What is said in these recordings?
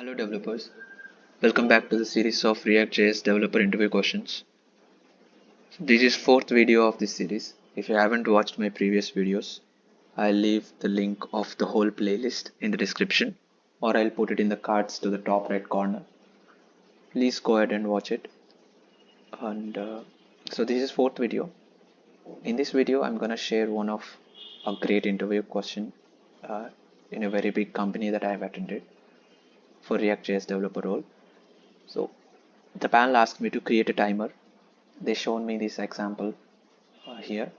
Hello developers, welcome back to the series of reactjs developer interview questions. This is fourth video of this series. If you haven't watched my previous videos, I'll leave the link of the whole playlist in the description, or I'll put it in the cards to the top right corner. Please go ahead and watch it. And so this is fourth video. In this video I'm gonna share one of a great interview question in a very big company that I have attended for reactjs developer role. So the panel asked me to create a timer. They shown me this example here.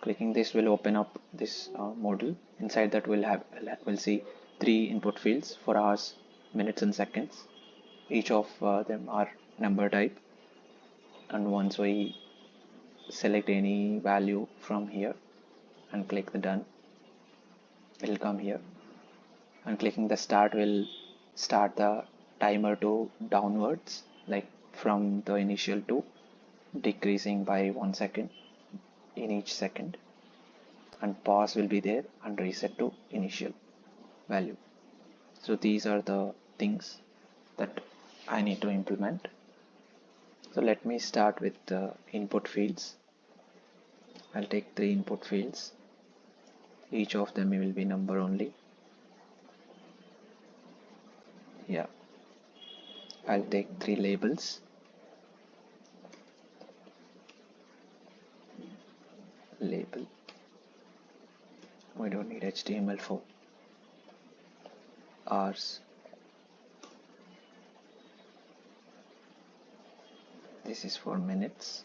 Clicking this will open up this module. Inside that we'll see three input fields for hours, minutes and seconds. Each of them are number type, and once we select any value from here and click the done, we'll come here, and clicking the start will start the timer to downwards, like from the initial to decreasing by 1 second in each second, and pause will be there and reset to initial value. So these are the things that I need to implement. So let me start with the input fields. I'll take three input fields. Each of them will be number only. Yeah, I'll take three labels. Label. We don't need HTML for hours. This is for minutes.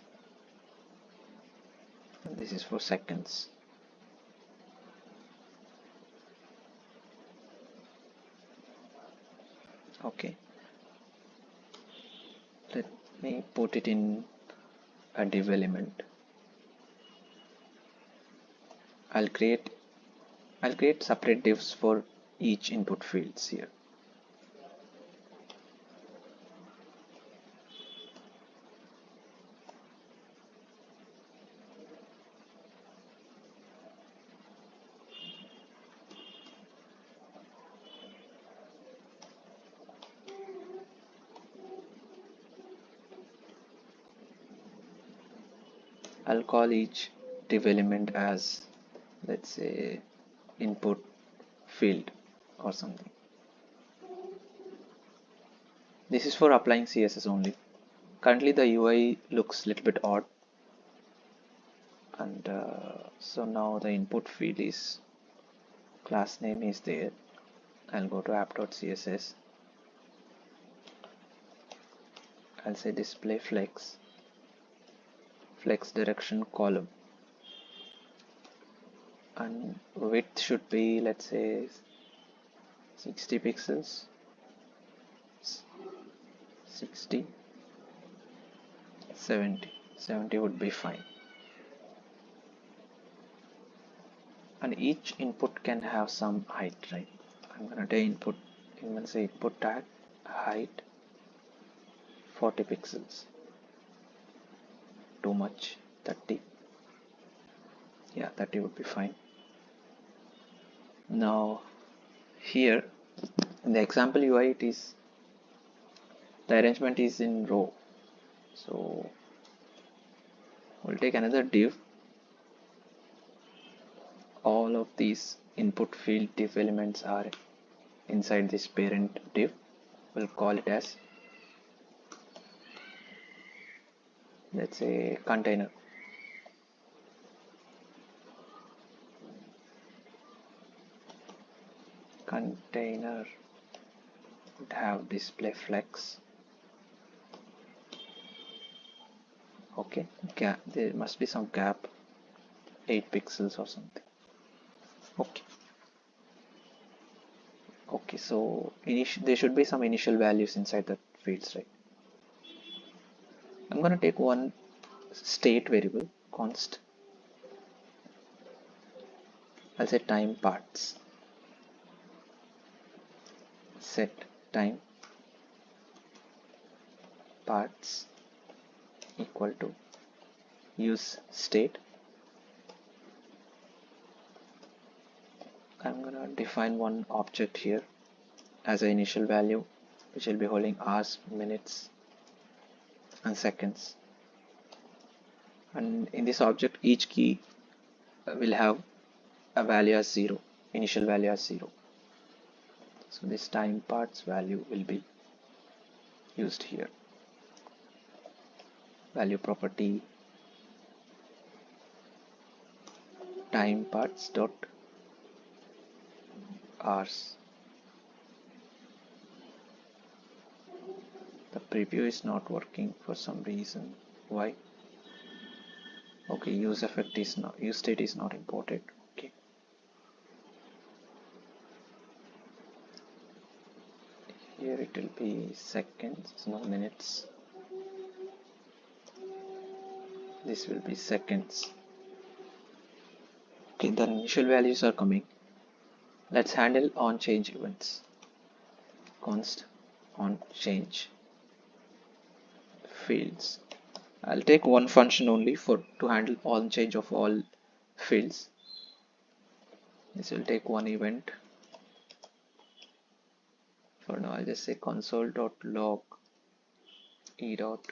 And this is for seconds. Okay. Let me put it in a div element. I'll create separate divs for each input fields here. I'll call each div element as, let's say, input field or something. This is for applying CSS only. Currently the UI looks a little bit odd, and so now the input field is, class name is there. I'll go to app.css. I'll say display flex direction column, and width should be, let's say, 60 pixels. 60, 70 would be fine. And each input can have some height, right? I'm gonna say input tag height 40 pixels. Too much, 30. Yeah, 30 would be fine. Now here in the example UI, the arrangement is in row. So we'll take another div. All of these input field div elements are inside this parent div. We'll call it as, let's say, container. Container would have display flex. Okay, there must be some gap, 8 pixels or something. Okay, so there should be some initial values inside the fields, right? I'm gonna take one state variable, const. I'll say time parts. Set time parts equal to use state. I'm gonna define one object here as an initial value, which will be holding hours, minutes, and seconds. And in this object, each key will have a value as 0, initial value as 0. So this time parts value will be used here. Value property time parts dot hours. The preview is not working for some reason. Why? Okay, use state is not imported. Okay. Here it will be seconds, no minutes. This will be seconds. Okay, the initial values are coming. Let's handle on change events. Const on change fields. I'll take one function only to handle on change of all fields. This will take one event. For now, I'll just say console.log e.target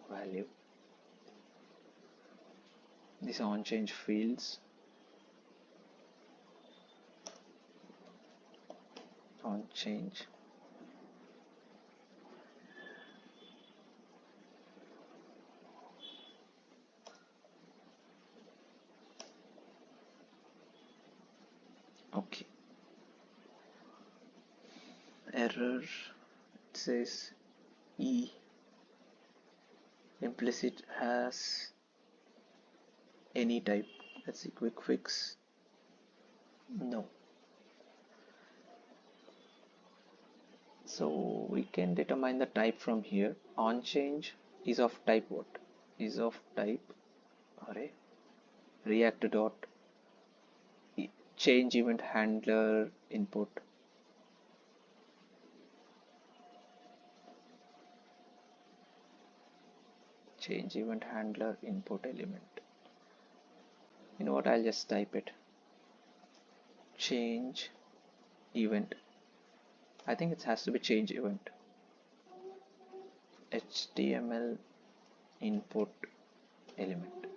value. These on change fields. On change. Okay. Error. It says E implicit has any type. Let's see, quick fix. No. So we can determine the type from here. On change is of type what? Is of type array. React dot change event handler input. Change event handler input element. You know what? I'll just type it. Change event. I think it has to be change event. HTML input element.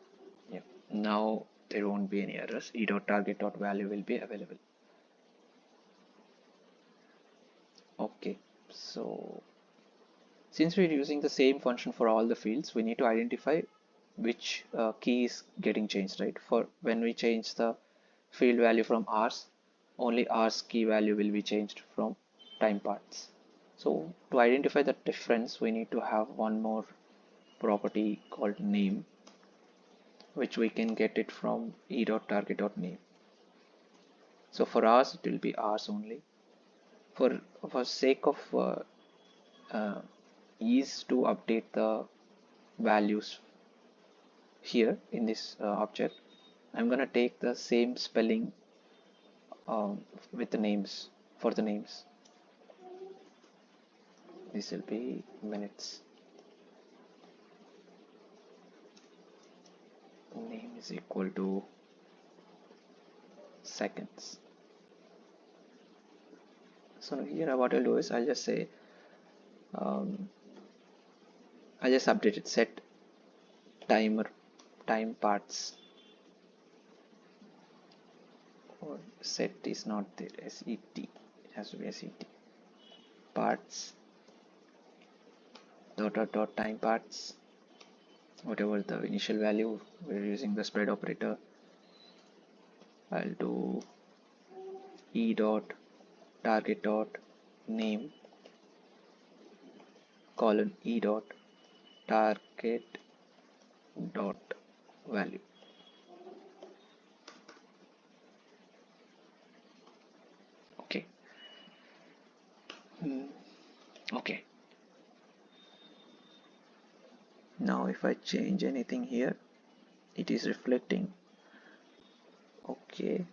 Yeah. Now there won't be any errors. e.target.value will be available. Okay. So since we're using the same function for all the fields, we need to identify which key is getting changed, right? For when we change the field value from hours, only hours key value will be changed from time parts. So to identify the difference, we need to have one more property called name, which we can get it from e.target.name. So for hours, it will be hours only. For sake of ease to update the values here in this object, I'm gonna take the same spelling with the names for the names. This will be minutes. Name is equal to seconds. So here what I'll do is I'll just say I'll just update it, set time parts, or set is not there, set, it has to be set parts dot time parts, whatever the initial value. We're using the spread operator. I'll do e dot target dot name colon e dot target dot value. Okay. Okay. Now if I change anything here, it is reflecting. Okay.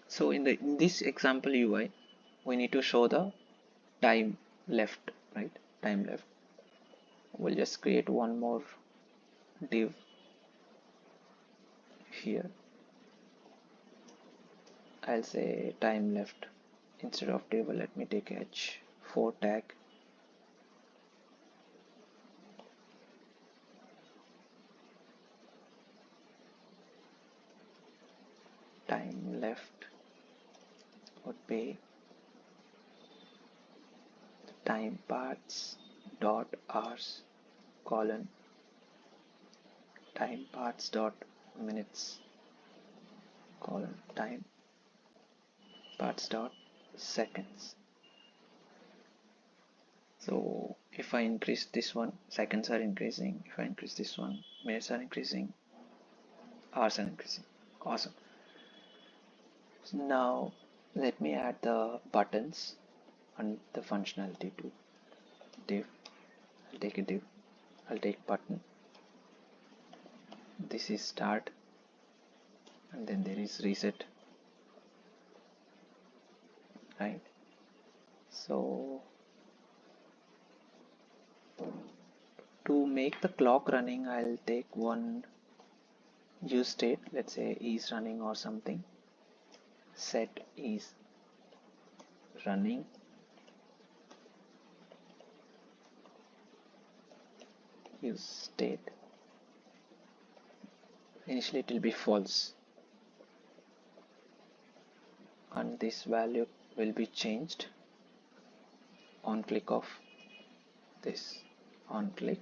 So in this example UI, we need to show the time left, right? Time left. We'll just create one more div here. I'll say time left. Instead of table, let me take h4 tag. Time left would be time parts dot hours colon time parts dot minutes colon time parts dot seconds. So if I increase this one, seconds are increasing. If I increase this one, minutes are increasing, hours are increasing. Awesome. So now let me add the buttons and the functionality to div. I'll take a div. I'll take button. This is start, and then there is reset. Right. So to make the clock running, I'll take one use state. Let's say is running or something. Set is running. Use state. Initially it will be false, and this value will be changed on click of this. On click,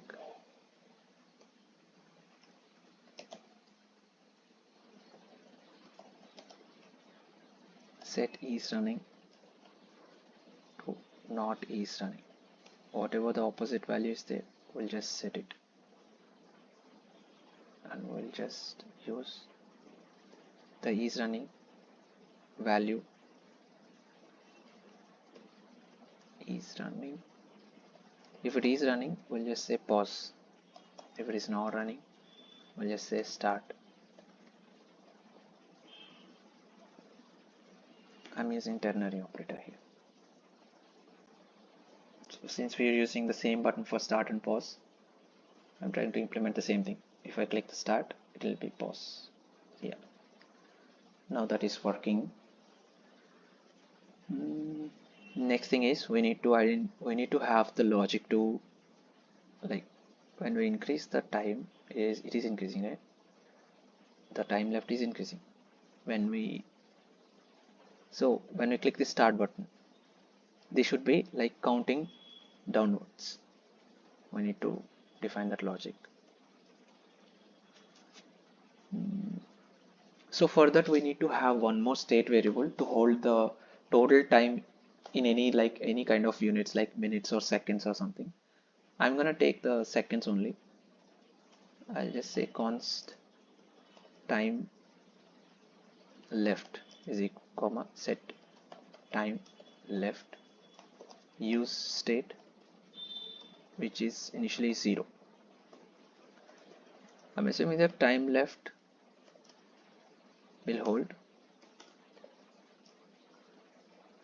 set is running to not is running. Whatever the opposite value is there, we'll just set it, and we'll just use the is running value. Is running. If it is running, we'll just say pause. If it is not running, we'll just say start. I'm using ternary operator here. So since we are using the same button for start and pause, I'm trying to implement the same thing. If I click the start, it will be pause. Yeah. Now that is working. Next thing is we need to have the logic to, like, when we increase the time, it is increasing, right? The time left is increasing. When we click the start button, this should be like counting downwards. We need to define that logic. So for that we need to have one more state variable to hold the total time in any kind of units, like minutes or seconds or something. I'm gonna take the seconds only. I'll just say const time left is equal, comma, set time left use state, which is initially 0. I'm assuming that time left will hold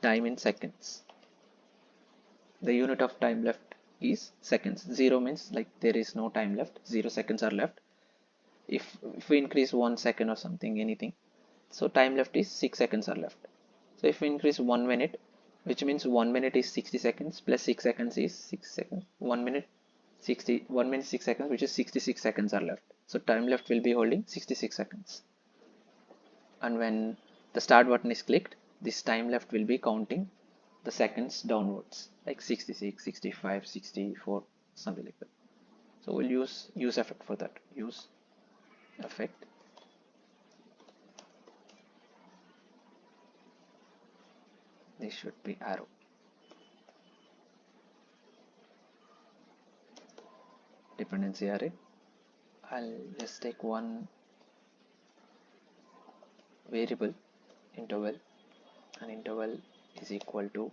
time in seconds. The unit of time left is seconds. 0 means like there is no time left, 0 seconds are left. If we increase 1 second or something, anything, so time left is 6 seconds are left. So if we increase 1 minute, which means 1 minute is 60 seconds plus 6 seconds is 6 seconds. 1 minute 1 minute 6 seconds, which is 66 seconds are left. So time left will be holding 66 seconds. And when the start button is clicked, this time left will be counting the seconds downwards, like 66, 65, 64, something like that. So we'll use effect for that. Use effect. This should be arrow. Dependency array. I'll just take one variable interval, and interval is equal to,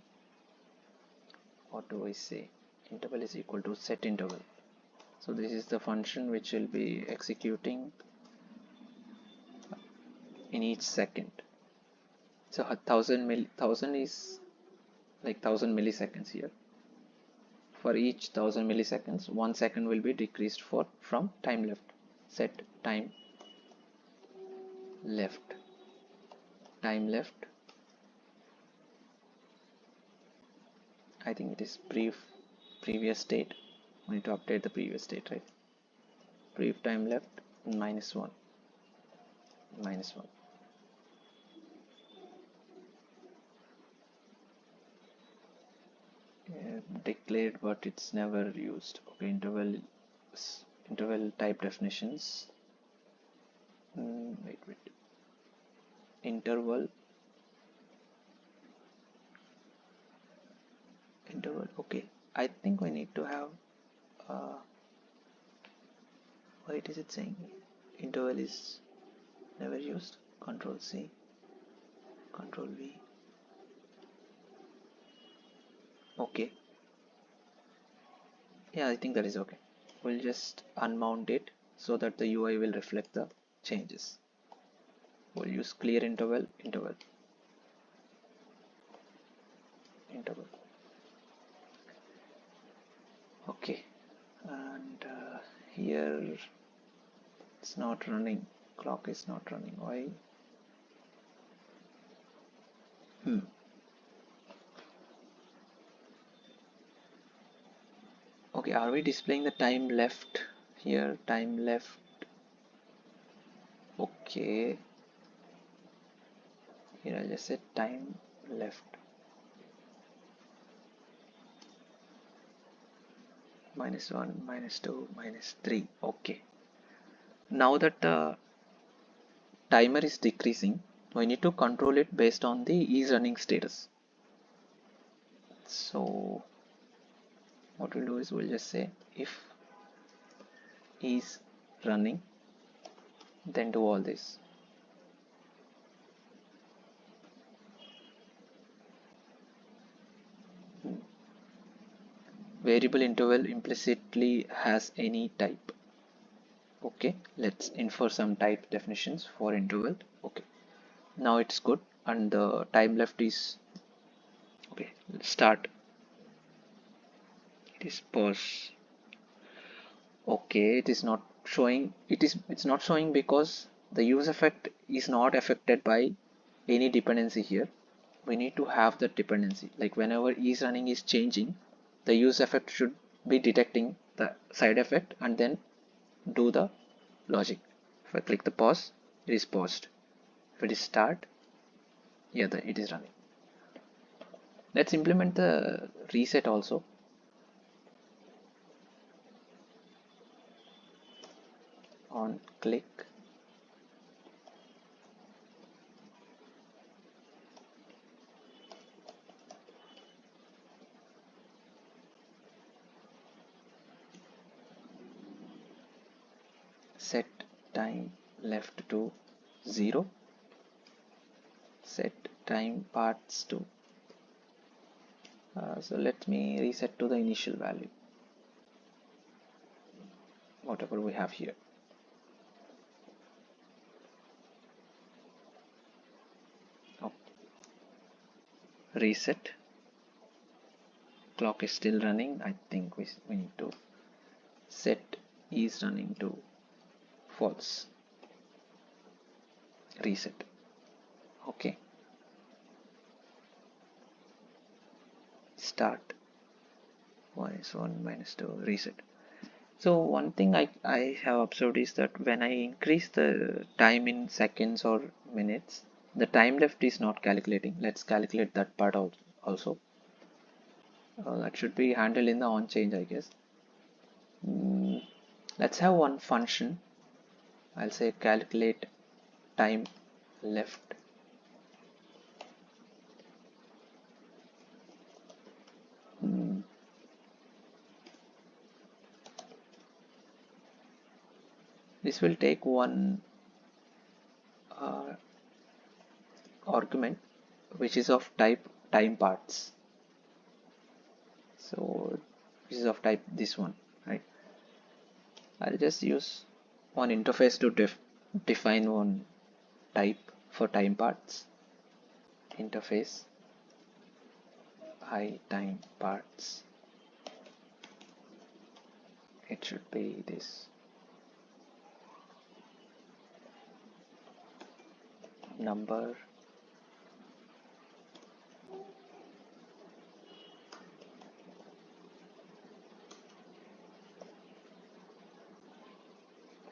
what do I say, interval is equal to set interval. So this is the function which will be executing in each second. So 1000 is like 1000 milliseconds here. for each 1000 milliseconds 1 second will be decreased from time left. Set time left, I think it is previous state. We need to update the previous state, right? Brief time left -1. Declared but it's never used. Okay, interval type definitions. Wait. Interval. Okay, I think we need to have what is it saying? Interval is never used. Control C, Control V. Okay, yeah, I think that is okay. We'll just unmount it so that the UI will reflect the changes. We'll use clear interval. Okay, and here it's not running. Clock is not running. Why? Okay, are we displaying the time left here? Time left. Okay, here I'll just say time left -1, -2, -3. Okay, now that the timer is decreasing, we need to control it based on the is running status. So what we'll do is we'll just say if is running, then do all this. Variable interval implicitly has any type. Okay, let's infer some type definitions for interval. Okay, now it's good, and the time left is okay. Let's start. It is pause. Okay, it is not showing. It's not showing because the use effect is not affected by any dependency here. We need to have the dependency. Like whenever is running is changing, the use effect should be detecting the side effect and then do the logic. If I click the pause, it is paused. If it is start, yeah, it is running. Let's implement the reset also. On click, set time left to 0, set time parts to so let me reset to the initial value, whatever we have here. Oh. Reset, clock is still running. I think we need to set is running to false. Reset. Okay, start -1 -2 reset. So one thing I have observed is that when I increase the time in seconds or minutes, the time left is not calculating. Let's calculate that part also. That should be handled in the on change, I guess. Let's have one function. I'll say calculate time left. This will take one argument which is of type time parts. So this is of type this one, right? I'll just use one interface to define one type for time parts. Interface I time parts. it should be this number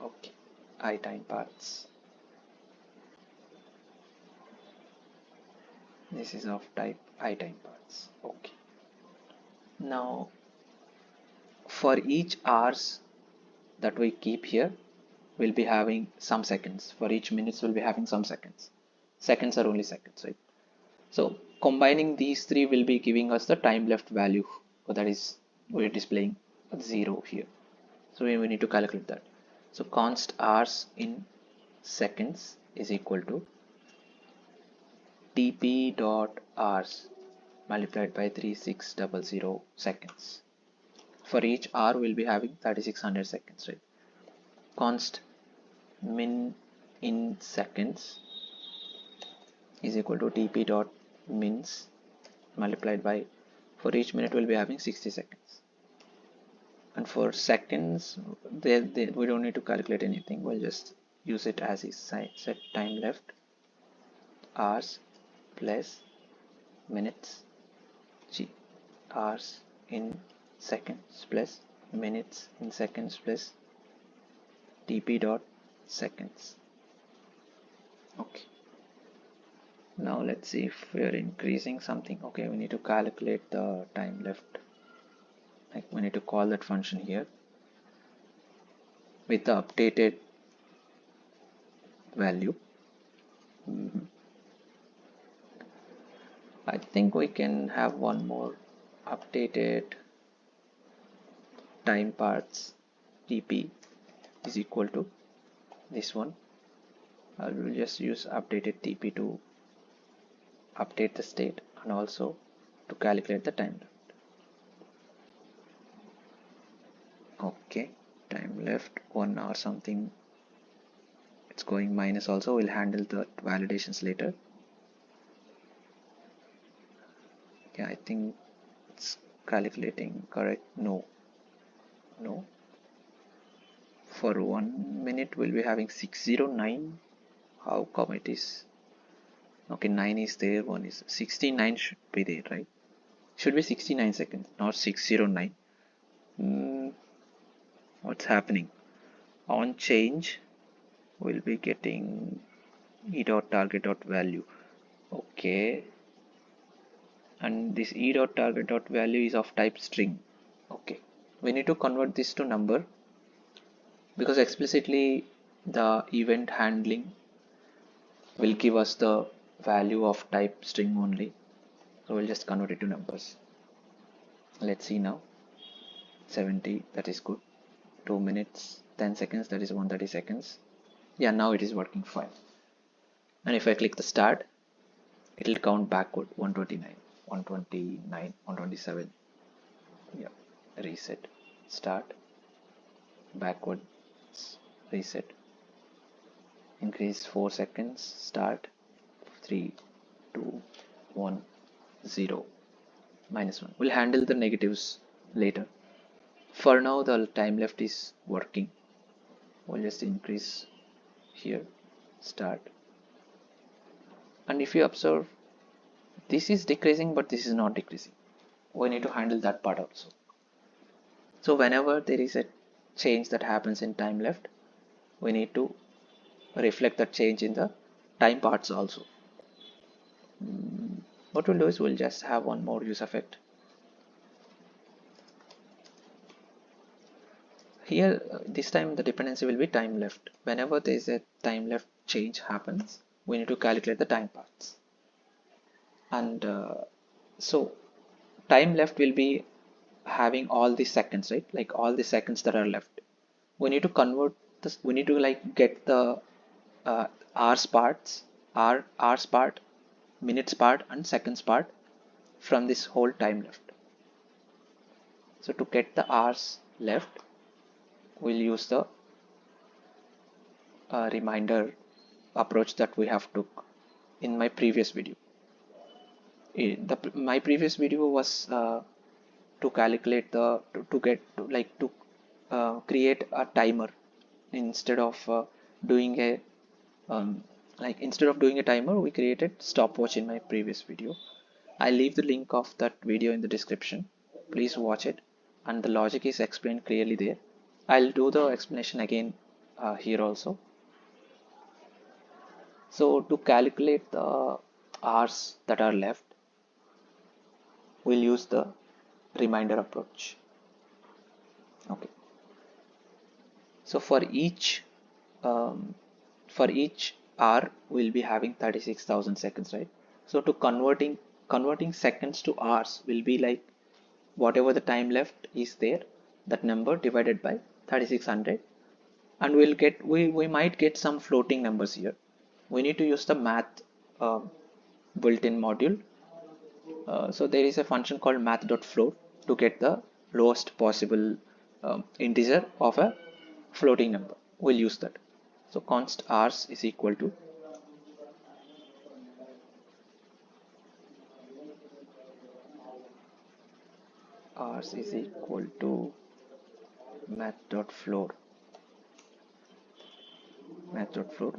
okay I time parts. This is of type I time parts. Okay, now for each hours that we keep here, we'll be having some seconds. For each minutes we'll be having some seconds. Seconds are only seconds, right? So combining these three will be giving us the time left value. So that is, we're displaying 0 here. So we need to calculate that. So const hours in seconds is equal to tp dot hours multiplied by 3600 seconds. For each hour we'll be having 3600 seconds, right? Const min in seconds is equal to tp dot mins multiplied by, for each minute we'll be having 60 seconds, and for seconds we don't need to calculate anything, we'll just use it as is. Set time left hours plus minutes g hours in seconds plus minutes in seconds plus tp dot seconds. Okay, now let's see if we are increasing something. Okay, we need to calculate the time left, like we need to call that function here with the updated value. I think we can have one more updated time parts tp is equal to this one. I will just use updated tp to update the state and also to calculate the time left. Okay, time left 1 or something, it's going minus also, we'll handle the validations later. Yeah, I think it's calculating correct. No, for 1 minute we'll be having 609. How come it is? Okay, 9 is there, 1 is 69 should be there, right? Should be 69 seconds, not 609. What's happening? On change we'll be getting e dot target dot value. Okay, and this e dot target dot value is of type string. Okay, we need to convert this to number because explicitly the event handling will give us the value of type string only. So we'll just convert it to numbers. Let's see now. 70, that is good. 2 minutes 10 seconds, that is 130 seconds. Yeah, now it is working fine. And if I click the start, it will count backward. 129, 129, 127. Yeah, reset, start, backward, reset, increase 4 seconds, start, 3, 2, 1, 0, -1. We'll handle the negatives later. For now the time left is working. We'll just increase here, start, and if you observe, this is decreasing but this is not decreasing. We need to handle that part also. So whenever there is a change that happens in time left, we need to reflect that change in the time parts also. What we'll do is we'll just have one more use effect. Here this time the dependency will be time left. Whenever there is a time left change happens, we need to calculate the time parts. And so time left will be having all the seconds, right? Like all the seconds that are left. We need to convert this, we need to like get the hours parts, hours part, minutes part and seconds part from this whole time left. So to get the hours left, we'll use the reminder approach that we have took in my previous video. My previous video was to calculate the to create a timer instead of doing a instead of doing a timer, we created stopwatch in my previous video. I'll leave the link of that video in the description. Please watch it, and the logic is explained clearly there. I'll do the explanation again here also. So to calculate the hours that are left, we'll use the reminder approach. Okay. So um, for each hour, we'll be having 36,000 seconds, right? So to converting seconds to hours will be like whatever the time left is there, that number divided by 3600, and we might get some floating numbers here. We need to use the math built-in module. So there is a function called math.float to get the lowest possible integer of a floating number. We'll use that. So const hours is equal to math.float.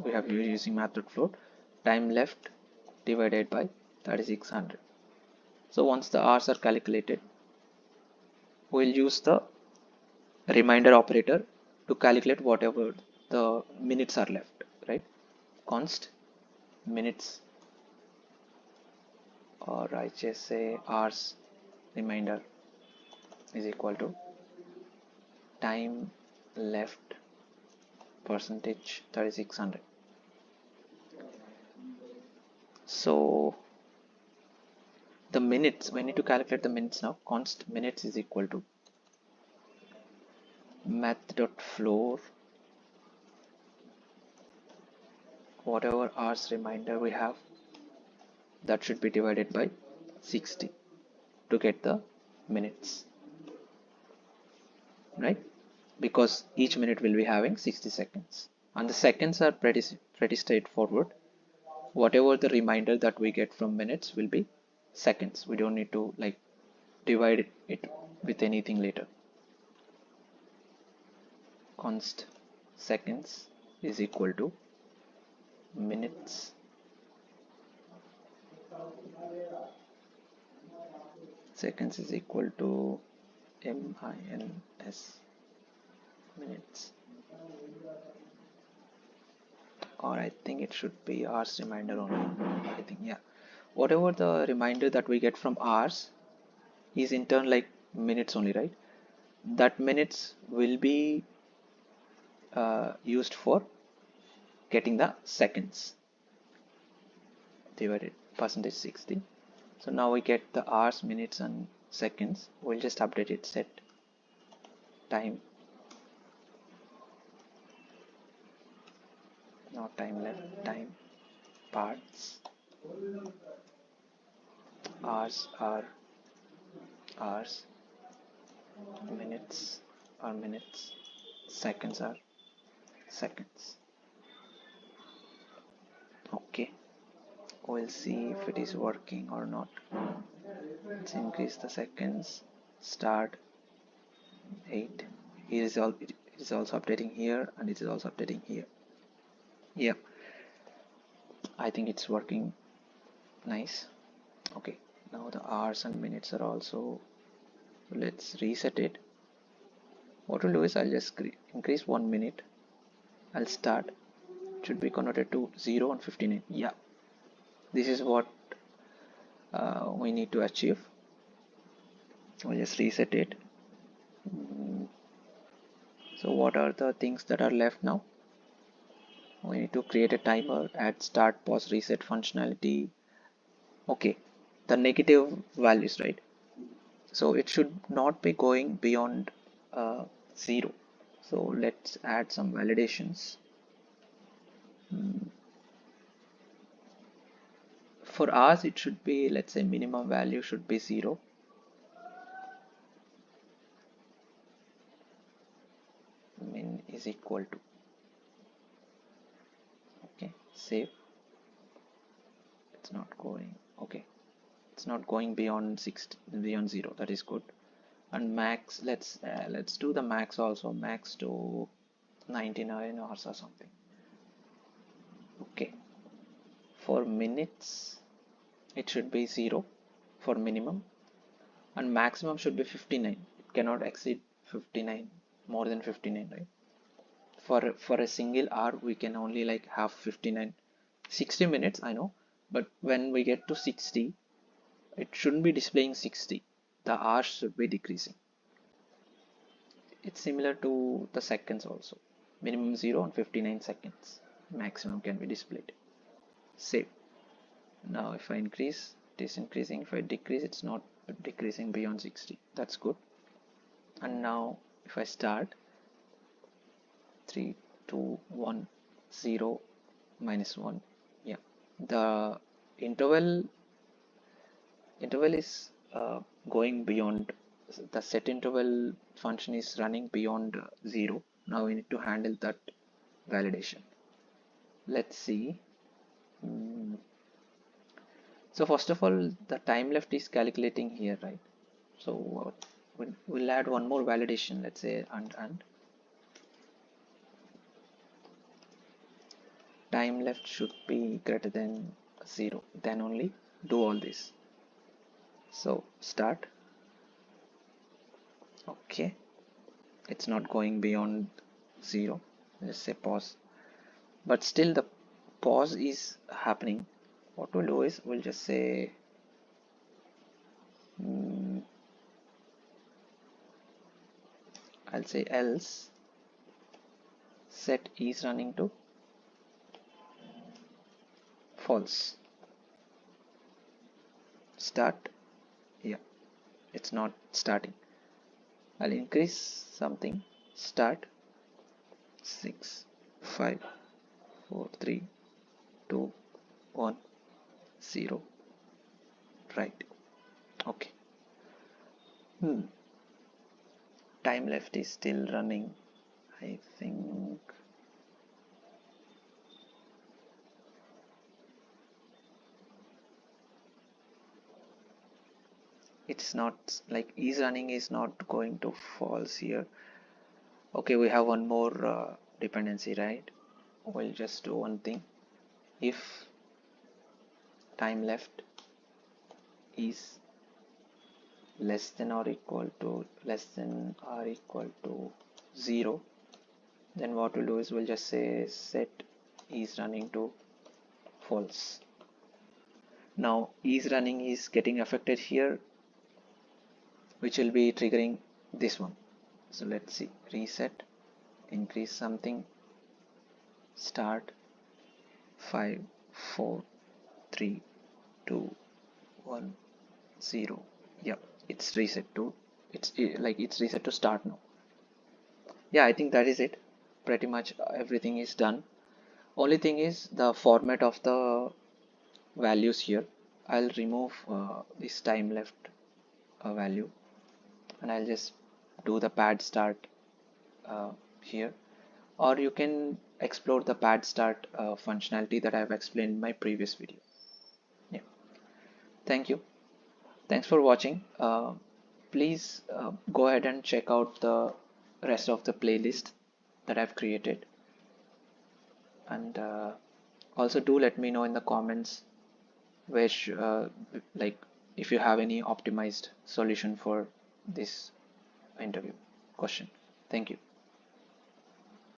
We have using math.float, time left divided by 3600. So once the hours are calculated, we'll use the reminder operator to calculate whatever the minutes are left, right? Const minutes, or I just say hours reminder, is equal to time left percentage 3600. So the minutes, we need to calculate the minutes now. Const minutes is equal to math.floor, whatever hours reminder we have, that should be divided by 60 to get the minutes, right? Because each minute will be having 60 seconds, and the seconds are pretty straightforward. Whatever the reminder that we get from minutes will be seconds. We don't need to like divide it with anything later. Const seconds is equal to minutes seconds is equal to minus minutes, or I think it should be hours reminder only. I think, yeah, whatever the reminder that we get from hours is in turn like minutes only, right? That minutes will be used for getting the seconds divided percentage 60. So now we get the hours, minutes and seconds. We'll just update it, set time, not time left, time parts, hours are hours, minutes are minutes, seconds are seconds. Okay, we'll see if it is working or not. Let's increase the seconds. Start 8. Here is all. It is also updating here, and it is also updating here. Yeah, I think it's working nice. Okay, now the hours and minutes are also. Let's reset it. What we'll do is I'll just increase 1 minute. I'll start. It should be converted to 0 and 59. Yeah, this is what we need to achieve. We'll just reset it. So what are the things that are left now? We need to create a timer, add start, pause, reset functionality. Okay, the negative values, right? So it should not be going beyond 0. So let's add some validations. For us, it should be, let's say, minimum value should be 0. Min is equal to. Okay, save. It's not going. Okay, it's not going beyond 0. That is good. And max, let's do the max also, max to 99 hours or something. Okay, for minutes it should be 0 for minimum, and maximum should be 59. It cannot exceed 59, more than 59, right? For a single hour we can only like have 59. 60 minutes, I know, but when we get to 60, it shouldn't be displaying 60. The hours should be decreasing. It's similar to the seconds also. Minimum 0 and 59 seconds. Maximum can be displayed. Save. Now if I increase, it is increasing. If I decrease, it's not decreasing beyond 60. That's good. And now if I start, 3, 2, 1, 0, minus 1. Yeah. The interval is going beyond. The set interval function is running beyond 0. Now we need to handle that validation. Let's see. So first of all, the time left is calculating here, right? So we'll add one more validation. Let's say and time left should be greater than 0. Then only do all this. So start. Okay, it's not going beyond 0. Let's say pause, but still the pause is happening. What we'll do is we'll just say I'll say else set is running to false. Start. Yeah, it's not starting. I'll increase something. Start. 6, 5, 4, 3, 2, 1, 0. Right. Okay. Time left is still running. I think it's not, like is running is not going to false here. Okay, we have one more dependency, right? We'll just do one thing. If time left is less than or equal to 0, then what we'll do is we'll just say set is running to false. Now is running is getting affected here, which will be triggering this one. So let's see, reset, increase something, start, 5, 4, 3, 2, 1, 0. Yeah, it's reset to, it's reset to start now. Yeah, I think that is it. Pretty much everything is done. Only thing is the format of the values here. I'll remove this time left value, and I'll just do the pad start here, or you can explore the pad start functionality that I've explained in my previous video. Yeah, thank you. Thanks for watching. Please go ahead and check out the rest of the playlist that I've created, and also do let me know in the comments where like if you have any optimized solution for this interview question. Thank you.